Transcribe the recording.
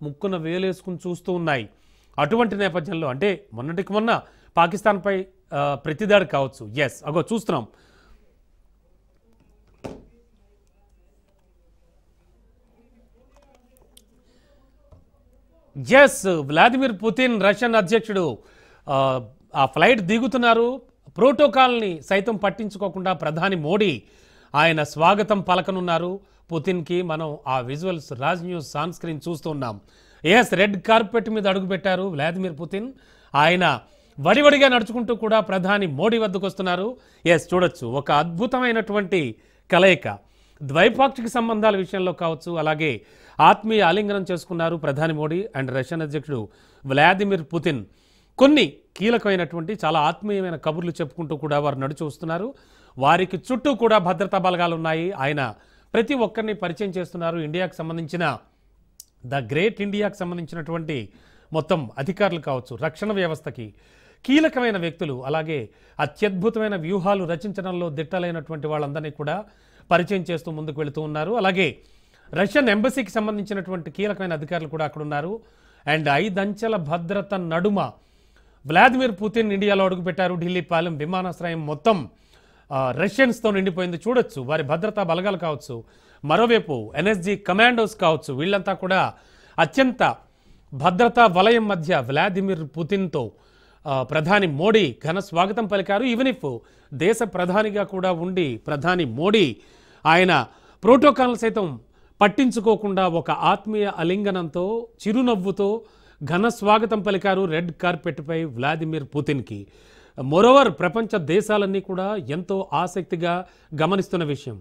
ముక్కున వేలేసుకుని చూస్తూ ఉన్నాయి. అటువంటి నేపథ్యంలో అంటే మొన్నటికి మొన్న పాకిస్తాన్పై ప్రతిదాడి కావచ్చు. ఎస్ అగో చూస్తున్నాం. ఎస్ వ్లాదిమిర్ పుతిన్ రష్యన్ అధ్యక్షుడు ఆ ఫ్లైట్ దిగుతున్నారు. ప్రోటోకాల్ని సైతం పట్టించుకోకుండా ప్రధాని మోడీ ఆయన స్వాగతం పలకనున్నారు పుతిన్కి. మనం ఆ visuals Raj news on screen చూస్తున్నాం. ఎస్ రెడ్ కార్పెట్ మీద అడుగుపెట్టారు వ్లాదిమిర్ పుతిన్. ఆయన వడివడిగా నడుచుకుంటూ కూడా ప్రధాని మోడీ వద్దకు వస్తున్నారు. ఎస్ చూడొచ్చు, ఒక అద్భుతమైనటువంటి కలయిక. ద్వైపాక్షిక సంబంధాల విషయంలో కావచ్చు, అలాగే ఆత్మీయ ఆలింగనం చేసుకున్నారు ప్రధాని మోడీ అండ్ రష్యన్ అధ్యక్షుడు వ్లాదిమిర్ పుతిన్. కొన్ని కీలకమైనటువంటి చాలా ఆత్మీయమైన కబుర్లు చెప్పుకుంటూ కూడా వారు నడిచి వస్తున్నారు. వారికి చుట్టూ కూడా భద్రతా బలగాలు ఉన్నాయి. ఆయన ప్రతి ఒక్కరిని పరిచయం చేస్తున్నారు. ఇండియాకు సంబంధించిన ద గ్రేట్ ఇండియాకు సంబంధించినటువంటి మొత్తం అధికారులు కావచ్చు, రక్షణ వ్యవస్థకి కీలకమైన వ్యక్తులు, అలాగే అత్యద్భుతమైన వ్యూహాలు రచించడంలో దిట్టలైనటువంటి వాళ్ళందరినీ కూడా పరిచయం చేస్తూ ముందుకు వెళుతూ ఉన్నారు. అలాగే రష్యన్ ఎంబసీకి సంబంధించినటువంటి కీలకమైన అధికారులు కూడా అక్కడ ఉన్నారు. అండ్ 5 అంచెల భద్రత నడుమ వ్లాదిమిర్ పుతిన్ ఇండియాలో అడుగుపెట్టారు. ఢిల్లీ పాలెం విమానాశ్రయం మొత్తం రష్యన్స్తో నిండిపోయింది. చూడొచ్చు, వారి భద్రతా బలగాలు కావచ్చు, మరోవైపు ఎన్ఎస్జీ కమాండోస్ కావచ్చు, వీళ్ళంతా కూడా అత్యంత భద్రతా వలయం మధ్య వ్లాదిమిర్ పుతిన్తో ప్రధాని మోడీ ఘన స్వాగతం పలికారు. ఈవెన్ ఇఫ్ దేశ ప్రధానిగా కూడా ఉండి ప్రధాని మోడీ ఆయన ప్రోటోకాల్ సైతం పట్టించుకోకుండా ఒక ఆత్మీయ అలింగనంతో చిరునవ్వుతో ఘన స్వాగతం పలికారు రెడ్ కార్పెట్పై వ్లాదిమిర్ పుతిన్కి. మోరోవర్ ప్రపంచ దేశాలన్నీ కూడా ఎంతో ఆసక్తిగా గమనిస్తున్న విషయం.